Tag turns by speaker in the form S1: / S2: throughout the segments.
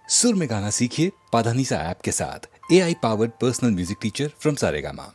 S1: सुर में गाना सीखिए पाधानीसा ऐप के साथ। AI powered personal music teacher from Saregama.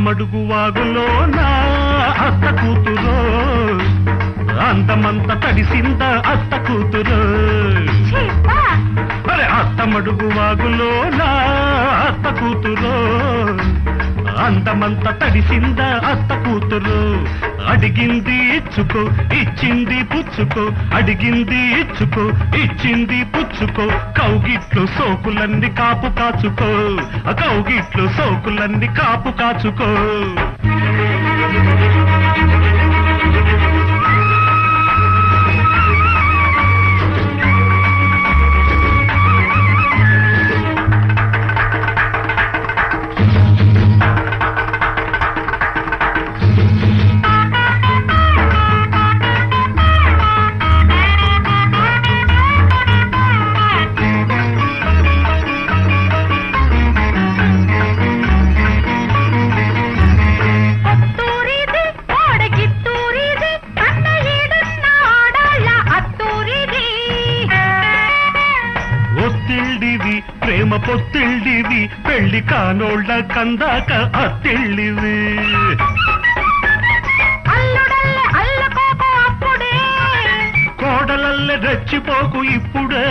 S2: మడుగు వాగులోన అత్త కూతురు అందమంత తడిసింద అత్త కూతురు అరే అత్త మడుగు వాగులోన అత్త కూతురు అందమంత తడిసింద అత్త కూతురు అడిగింది ఇచ్చుకో ఇచ్చింది పుచ్చుకో అడిగింది ఇచ్చుకో ఇచ్చింది పుచ్చుకో కౌగిట్లు సోకులన్నీ కాపు కాచుకో కౌగిట్లు సోకులన్నీ కాపు కాచుకో ప్రేమ పొత్తిళ్ళివి పెళ్లి కానోళ్ళ కందాక అత్తిళ్ళివి కోడలల్లె రెచ్చిపోకు ఇప్పుడే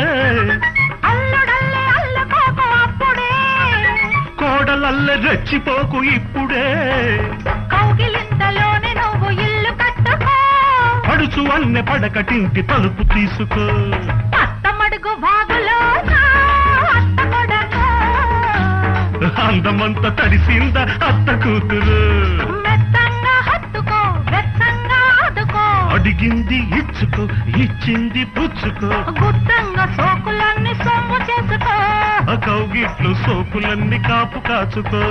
S2: కోడలల్లె రెచ్చిపోకు ఇప్పుడే
S3: కౌగిలింతలోనే నువ్వు ఇల్లు కట్టుకో
S2: పడుచు అన్నె పడకటింటి తలుపు తీసుకో
S3: అత్తమడుగు వాగులో
S2: అందమంత తడిసింద అత్త కూతురు
S3: మెత్తంగా హత్తుకో వెచ్చంగా ఆదుకో
S2: అడిగింది ఇచ్చుకో ఇచ్చింది పుచ్చుకో
S3: గుత్తంగా సోకులన్నీ సొమ్ము చేసుకో
S2: కౌగిట్లు సోకులన్నీ కాపు కాచుకో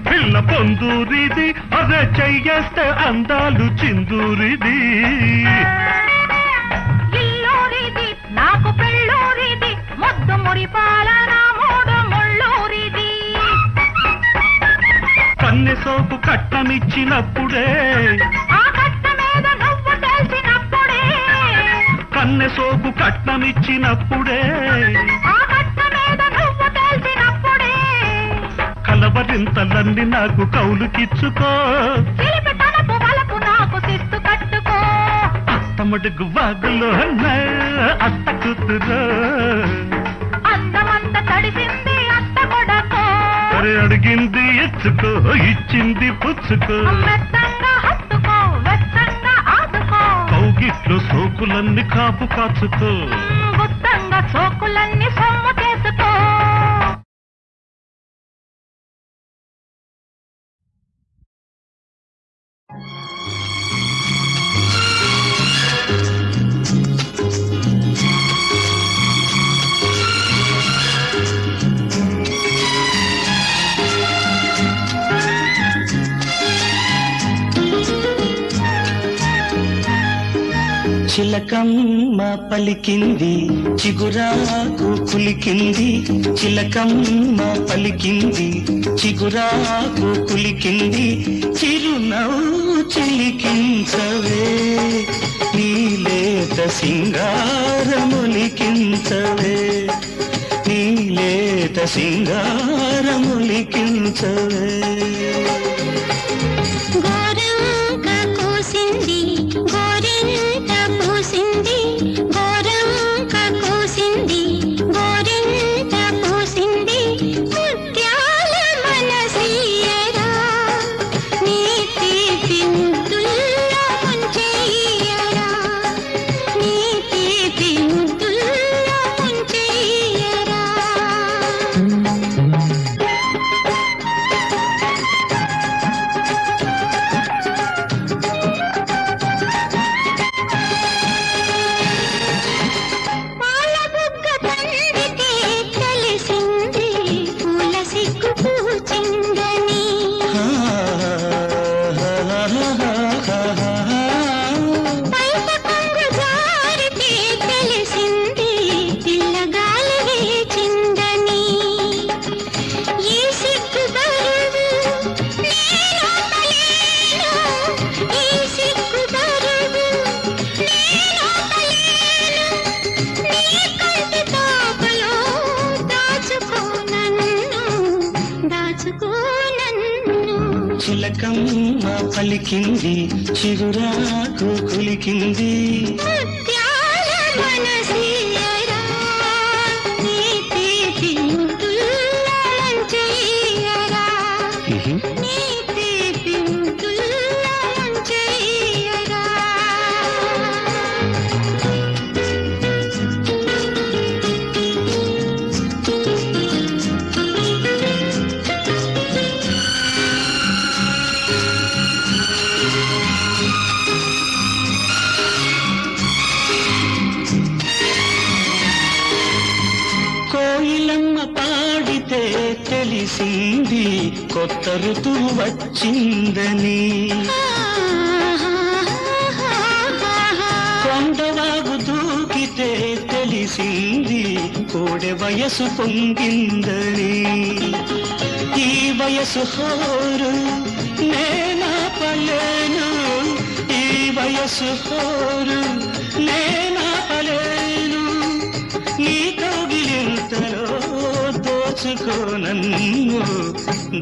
S2: పిల్ల పొందూరిది అదే చెయ్యేస్తే అందాలు చిందూరిది
S3: ఇల్లూరిది నాకు పెళ్ళూరిది ముద్దు మురిపాల నా మూడు ముళ్ళూరిది
S2: కన్నె సోపు కట్నమిచ్చినప్పుడే
S3: ఆ కట్ట మీద నువ్వు తెలిసినప్పుడే
S2: కన్నె సోపు కట్నమిచ్చినప్పుడే కలవరింతలన్నీ నాకు కౌలుకిచ్చుకో
S3: నాకు శిస్తు కట్టుకో
S2: అత్తమడుగు వాగులో అత్త కూతురు
S3: అందమంత తడిసింది అత్త కొడకో
S2: అడిగింది ఇచ్చుకో ఇచ్చింది పుచ్చుకో
S3: మెత్తంగా హత్తుకో వెచ్చంగా ఆదుకో
S2: కౌగిట్లు సోకులన్నీ కాపు కాచుకో
S3: గుత్తంగా సోకులన్నీ సొమ్ము చేసుకో
S4: చిలకమ్మ పలికింది చిగురాకు కులికింది చిలకమ్మ పలికింది చిగురాకు కులికింది చిరునవ్వు చిలికించవే నీలేత సింగారములికించవే నీలేత సింగారములికించవే
S3: గోరంక కోసింది గోరింట పూసింది గోరంక కోసింది గోరింట పూసింది ముత్యాల మనసీయరా నీ తీపి ముద్దుల్లో ముంచెయ్యరా నీ తీపి ముద్దుల్లో ముంచెయ్యరా పాల బుగ్గ తండ్రికి తెలిసింది పూల సిగ్గు పూచిందని బయట కొంగు జారితే తెలిసింది పిల్లగాలి వేచిందని ఈ సిగ్గు బరువు నేనోపలేను ఈ సిగ్గు బరువు నేనోపలేను నీ కంటి తాపలో దాచుకో నన్ను
S4: చిలకమ్మ పలికింది చిగురాకు కులికింది
S3: ముత్యాల మనసీయరా నీ తీపి ముద్దుల్లో ముంచెయ్యరా నీ తీపి ముద్దుల్లో ముంచెయ్యరా
S4: కోయిలమ్మ పాడితే తెలిసింది కొత్త ఋతువు వచ్చిందని కొండవాగు దూకితే తెలిసింది కోడె వయసు పొంగిందని ఈ వయసు హోరు నేనాపలేను ఈ వయసు హోరు నేనాపలేను నీ కౌగిలింతలో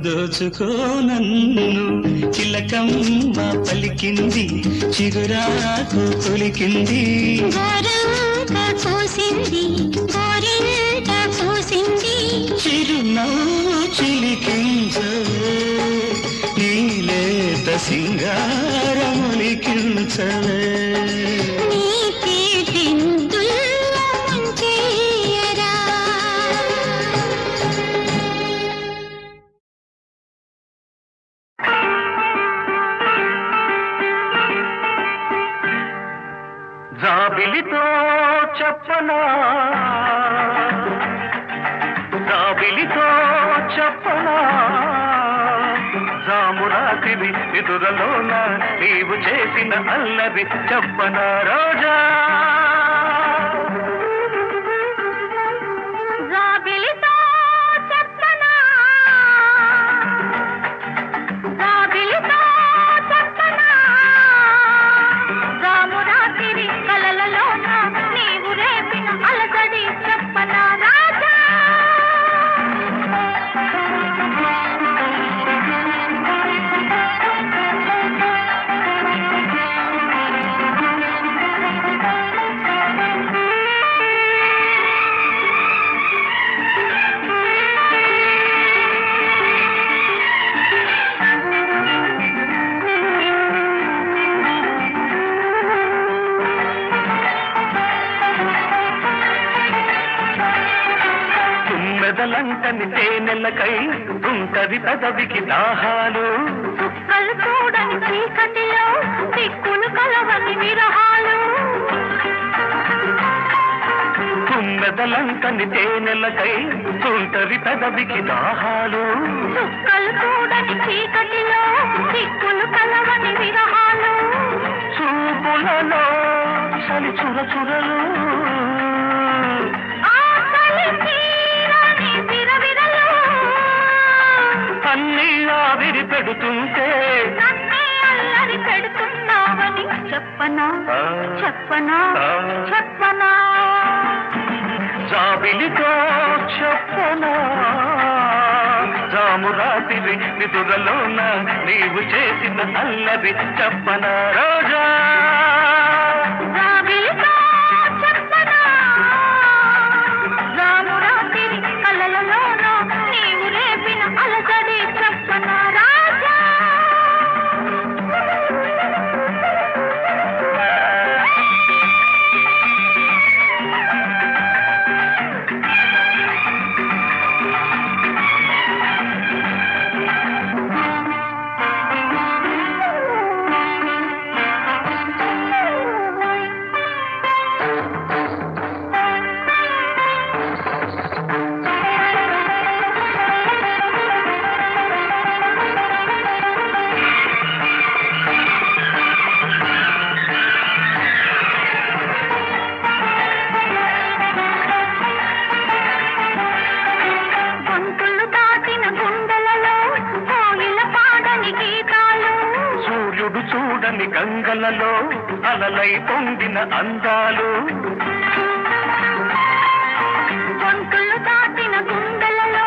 S4: దోచుకో నన్ను చిలకమ్మ పలికింది చిగురాకు కులికింది
S3: గోరంక కోసింది గోరింట పూసింది
S4: చిరునవ్వు చిలికించవే నీలేత సింగారములికించవే
S3: నీ తీపి ముద్దుల్లో ముంచెయ్యరా
S2: జాబిలితో చెప్పనా జాబిలితో చెప్పనా జామురాతివి ఎదురలోన నీవు చేసిన అల్లరి చెప్పనా రోజా
S3: జాబిలితో చెప్పనా జాబిలితో చెప్పనా జామురాతిరి కలలలోన నీవు రేపిన అలజడి చెప్పనా రాజా
S2: తుమ్మెదలంటని తేనెలకై ఉంటది పెదవికి దాహాలు
S3: చుక్కలు చూడని చీకటిలో దిక్కులు కలవని విరహాలు
S2: తుమ్మెదలంటని తేనెలకై ఉంటది పెదవికి దాహాలు
S3: చుక్కలు చూడని చీకటిలో దిక్కులు కలవని విరహాలు
S2: చూపులలో చలి చుర చురలు అన్నీ ఆవిరి పెడుతుంటే
S3: అల్లరి పెడుతున్నావని చెప్పనా చెప్పనా చెప్పనా
S2: జాబిలితో చెప్పనా జాము రాత్రి నిదురలోన నీవు చేసిన అల్లరి చెప్పనా రోజా
S3: రావిలితో చెప్పనా రాము రాత్రి కలలలోన నీవు రేపిన అలజడి చెప్పనా రాజా
S2: చూడని గంగలలో అలలై పొంగిన అందాలు
S3: గొంతులు దాటిన గుండెలలో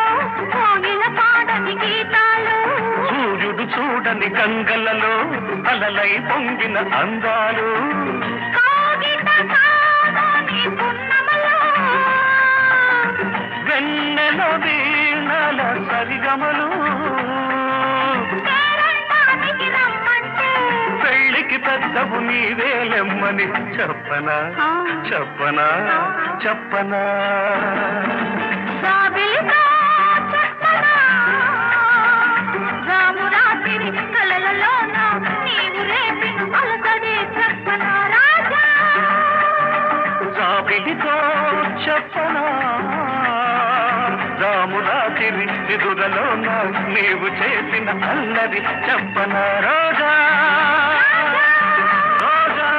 S3: కోగిల పాడని గీతాలు
S2: సూర్యుడు చూడని గంగలలో అలలై పొంగిన అందాలు
S3: కాగిత కాదని పున్నమలో
S2: వెన్నెల వీణల సరిగమలు
S3: పేరంటానికి రమ్మంటే
S2: పెళ్ళికి పెద్దవు నీవేలెమ్మని చెప్పనా చెప్పనా చెప్పనా
S3: రావిలితో చెప్పనా రాము రాత్రి కలలలోన నీవు రేపిన అలసడి చెప్పనా రాజా
S2: జాబిలితో చెప్పనా రాము రాత్రి నిదురలోన నీవు చేసిన అల్లరి చెప్పనా రోజా రోజా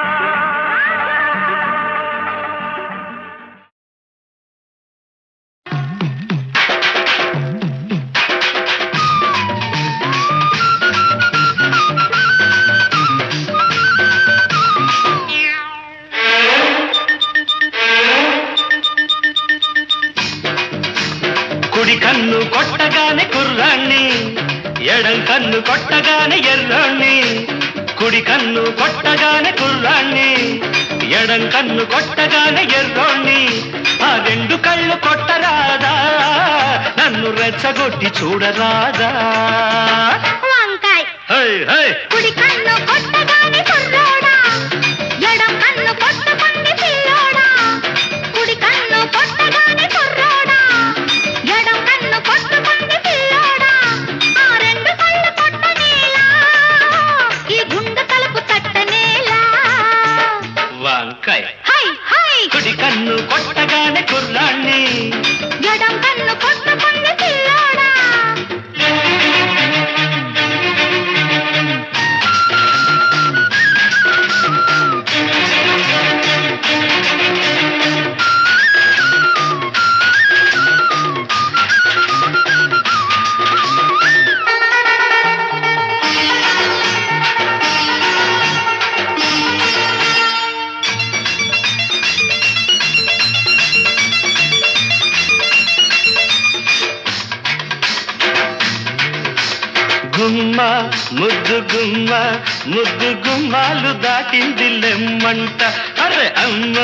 S2: కుడి కన్ను కొట్టగానే కుర్రాన్ని ఎడం కన్ను కొట్టగానే ఎర్రాన్ని కుడి కన్ను కొట్టగానే కుర్రాన్ని ఎడం కన్ను కొట్టగానే ఎర్రోణ్ణి ఆ రెండు కళ్ళు కొట్టరాదా నన్ను రెచ్చగొట్టి చూడరాదా
S3: వంకాయ్
S2: హై హై
S3: కుడి కన్ను కొట్టగానే కుర్రోడా ఎడం కన్ను కొట్టకుంది పిల్లోడా కుడి కన్ను కొట్టగానే కుర్రోడా ఎడం కన్ను కొట్టకుంది పిల్లోడా ఆ రెండు కళ్ళు కొట్టనేలా ఈ గుండె తలుపు తట్టనేలా
S2: వంకాయ
S3: హై హై
S2: కుడి కన్ను కొట్టగానే కుర్రాన్ని
S3: ఎడం కన్ను కొట్టకుంది పిల్లోడా
S2: గుమ్మ ముద్దు గుమ్మ ముద్దు గుమ్మాలు దాటింది లెమ్మంట అరే అమ్మ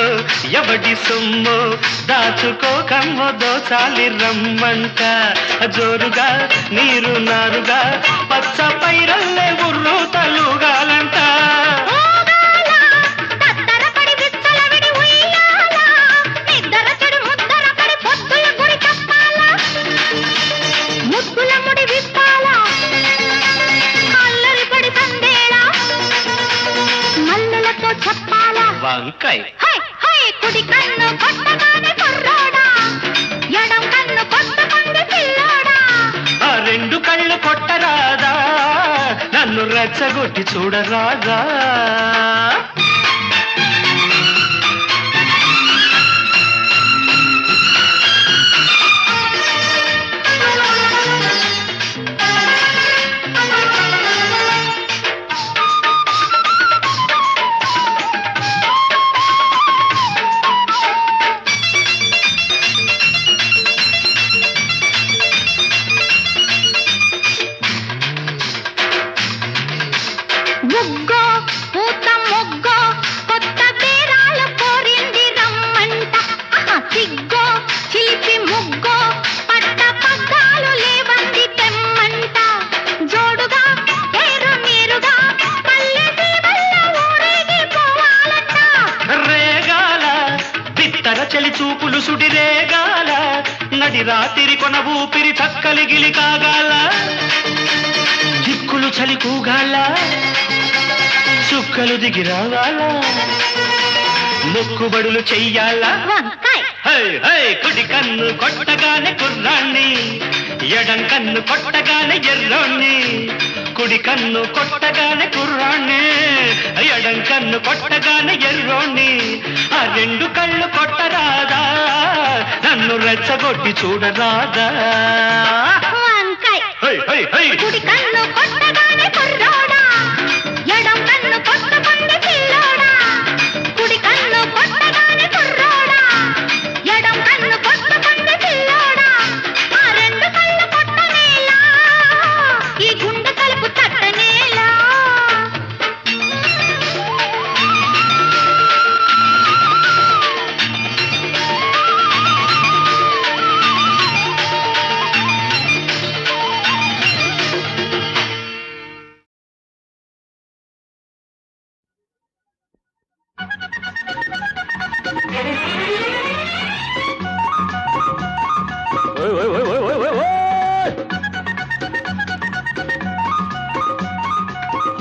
S2: ఎవడి సొమ్ము దాచుకోకమ్మ దోచాలి రమ్మంట జోరుగా నీరు నారుగా పచ్చ పైరల్లే ఉర్రు తలుగాలంట వంకాయ
S3: కుడి కన్ను కొట్టగానే కుర్రోడా ఎడం కన్ను కొట్టకుంది పిల్లోడా
S2: ఆ రెండు కళ్ళు కొట్టరాదా నన్ను రెచ్చగొట్టి చూడరాదా
S3: ముగ్గో పూత ముగ్గో కొత్త బేరాలు కోరింది రమ్మంట సిగ్గో చిలిపి ముగ్గో పట్ట పగ్గాలు లేవంది తెమ్మంట జోడుగా ఏరు నీరుగా పల్లె సీమల్లో ఊరేగి పోవాలంట
S4: రేగాల బిత్తర చలి చూపులు సుడి రేగాల నడి రాత్రి కొన ఊపిరి చక్కలి గిలి కాగాల దిక్కులు చలి కూగాల చుక్కలు దిగి రావాల మొక్కుబడులు చెయ్యాలా
S3: వంకాయ్
S4: హై హై కుడి కన్ను కొట్టగానే కుర్రాన్ని ఎడం కన్ను కొట్టగానే ఎర్రోణ్ణి కుడి కన్ను కొట్టగానే కుర్రాన్ని ఎడం కన్ను కొట్టగానే ఎర్రోణ్ణి ఆ రెండు కళ్ళు కొట్టరాదా నన్ను రెచ్చగొట్టి చూడరాదా
S3: వంకాయ్
S4: హై హై హై
S3: కుడి కన్ను కొట్టగానే కుర్రోడా ఎడం కన్ను కొట్టకుంది పిల్లోడా కుడి కన్ను కొట్టగానే కుర్రోడా ఎడం కన్ను కొట్టకుంది పిల్లోడా ఆ రెండు కళ్ళు కొట్టనేలా ఈ గుండె కలుపు తట్టనేలా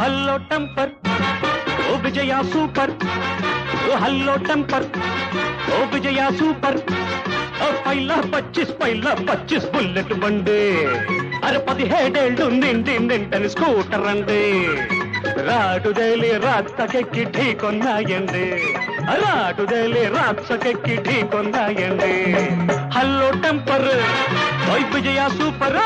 S4: హల్లో టెంపర్ ఓ విజయ సూపర్ ఓ హల్లో టెంపర్ ఓ విజయ సూపర్ ఓ పైలా 25 బుల్లెట్ బండి అరే 17 నింటని స్కూటర్ అండి రాటుదేలి రాత్సకెక్కి ఢీకొన్నాయండి రాటుదేలి రాత్సకెక్కి ఢీకొన్నాయండి హల్లో టెంపర్ ఓ విజయ సూపర్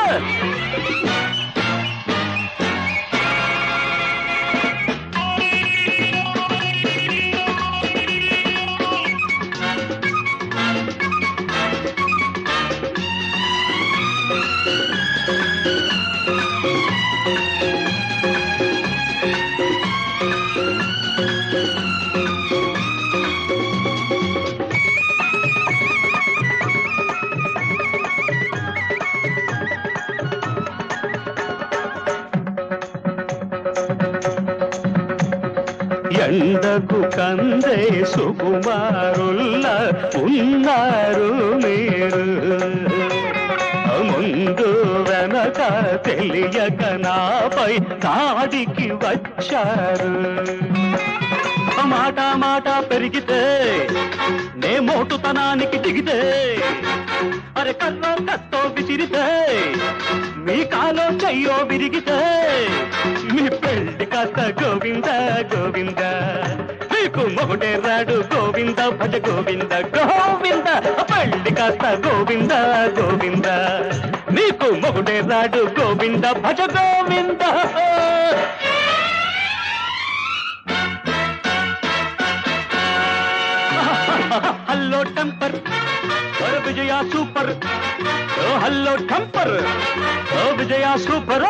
S4: ఎండకు కందే సుకుమారుల్లా ఉన్నారు మీరు ముందు వెనక తెలియక నాపై కాడికి వచ్చారు మాట మాట పెరిగితే నే మోటుతనానికి దిగితే అరే కర్ర కత్తో విసిరితే మీ కాలో చెయ్యో విరిగితే మీ పెళ్లి కాస్త గోవింద గోవింద మీకు మొగుడే రాడు గోవింద భజ గోవింద గోవింద పెళ్లి కాస్త గోవింద గోవింద మీకు మొగుడే రాడు గోవింద భజ గోవింద హల్లో టెంపర్ విజయ సూపర్ హల్లో టెంపర్ విజయ సూపర్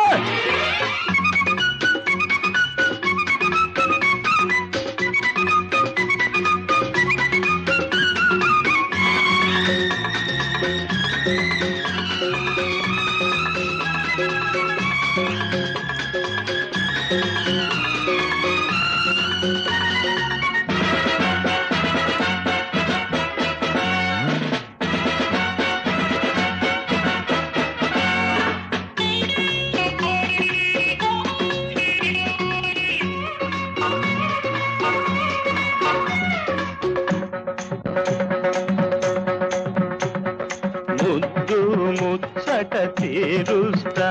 S4: ముచ్చట తీరుస్తా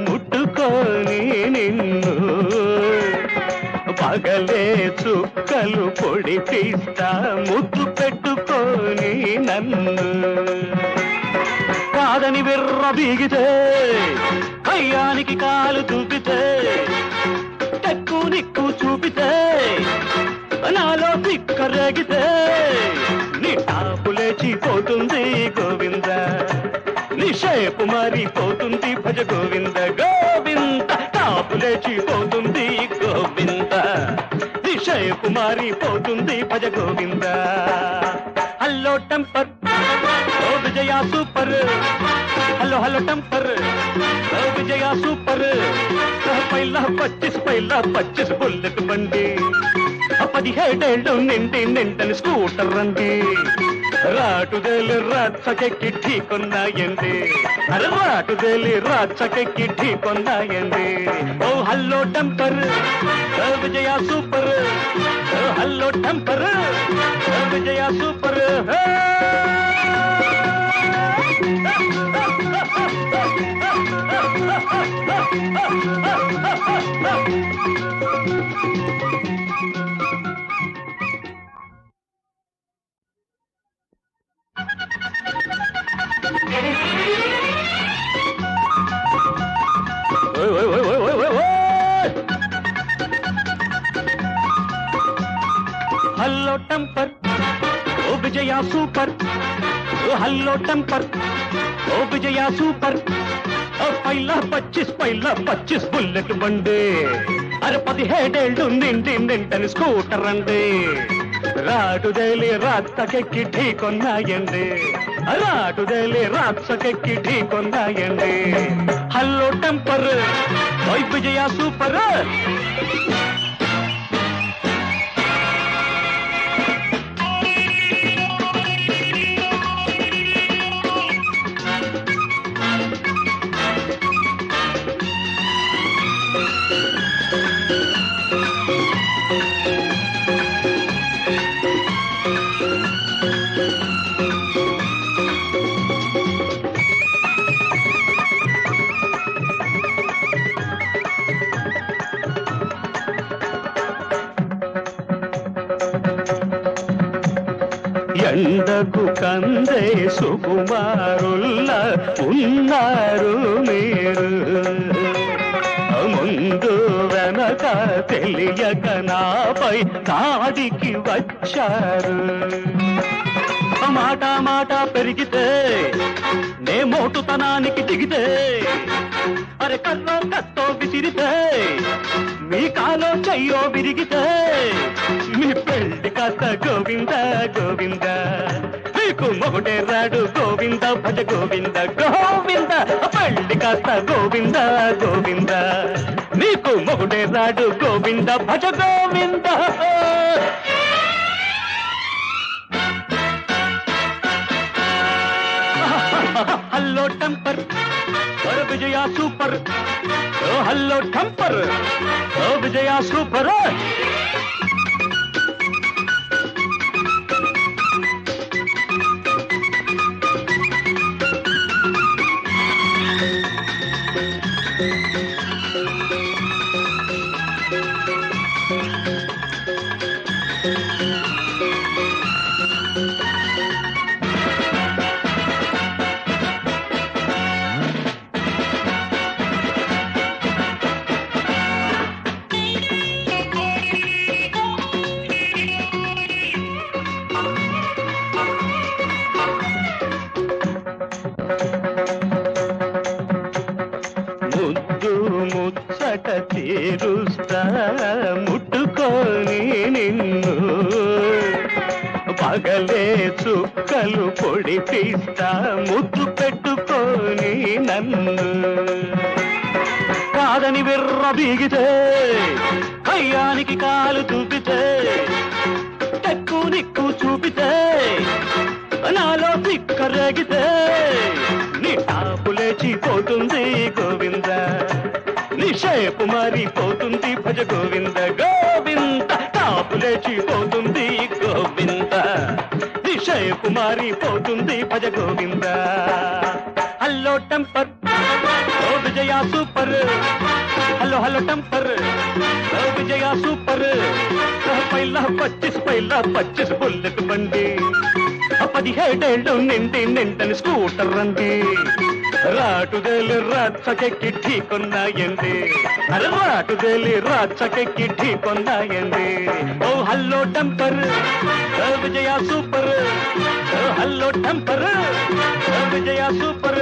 S4: ముట్టుకొని నిన్ను పగలే చుక్కలు పొడి తీస్తా ముద్దు పెట్టుకొని నన్ను కాదని విర్ర బీగితే కయ్యానికి కాలు చూపితే టక్కు నిక్కు చూపితే నాలో సిక్కరేగితే నీ టాపు లేచిపోతుంది గోవింద నీ షేపు మారిపోతుంది భజ గోవింద గోవింద టాపు లేచిపోతుంది గోవింద షేపు మారిపోతుంది భజ గోవింద హలో టెంపర్ ఓ విజయ సూపర్ హలో హలో టెంపర్ ఓ విజయ సూపర్ పైలా 25 బుల్లెట్ బండి 17 నిండని స్కూటర్ రండి రాటుదేలి రాచకెక్కి ఢీకొన్నాయండి అరే రాటుదేలి రాచకెక్కి ఢీకొన్నాయండి ఓ హల్లో టెంపర్ ఓ విజయ సూపర్ ఓ హల్లో టెంపర్ ఓ విజయ సూపర్ హల్లో టెంపర్ ఓ విజయ సూపర్ ఓ హల్లో టెంపర్ ఓ విజయ సూపర్ పైలా 25 బుల్లెట్ బండి అరే 17 నిండని స్కూటర్ అండి రాటుదేలి రాచకెక్కి ఢీకొన్నాయండి రాటుదేలి రాచకెక్కి ఢీకొన్నాయండి హల్లో టెంపర్ ఓ విజయ సూపర్ ఎండకు కందే సుకుమారుల్లా ఉన్నారు మీరు ముందు వెనక తెలియక నాపై కాడికి వచ్చారు మాట పెరిగితే నే మోటుతనానికి దిగితే అరే కర్రో కత్తో విసిరితే మీ కాలో చెయ్యో విరిగితే మీ పెళ్లి కాస్త గోవింద గోవింద మీకు మొగుడే రాడు గోవింద భజ గోవింద గోవింద పెళ్లి కాస్త గోవింద గోవింద మీకు మొగుడే రాడు గోవింద భజ గోవింద హల్లో టెంపర్ ఓ విజయ సూపర్ ఓ హల్లో టెంపర్ ఓ విజయ సూపర్ ముచ్చట తీరుస్తా ముట్టుకొని నిన్ను పగలే చుక్కలు పొడిపిస్తా ముద్దు పెట్టుకొని నన్ను కాదని విర్ర బీగితే కయ్యానికి కాలు చూపితే టెక్కు నిక్కు చూపితే నాలో సిక్కరేగితే నీ టాపు లేచిపోతుంది గోవింద నీ షేపు మారిపోతుంది భజ గోవింద గోవింద టాపు లేచిపోతుంది గోవింద నీ షేపు మారిపోతుంది భజ గోవింద హల్లో టెంపర్ ఓ విజయ సూపర్ హలో హలో టెంపర్ ఓ విజయ సూపర్ పైలా 25 బుల్లెట్ బండి 17 నిండని స్కూటర్ రండి రాటుదేలి రాచకెక్కి ఢీకొన్నాయండి అరే రాటుదేలి రాచకెక్కి ఢీకొన్నాయండి ఓ హల్లో టెంపర్ ఓ విజయ సూపర్ ఓ హల్లో టెంపర్ ఓ విజయ సూపర్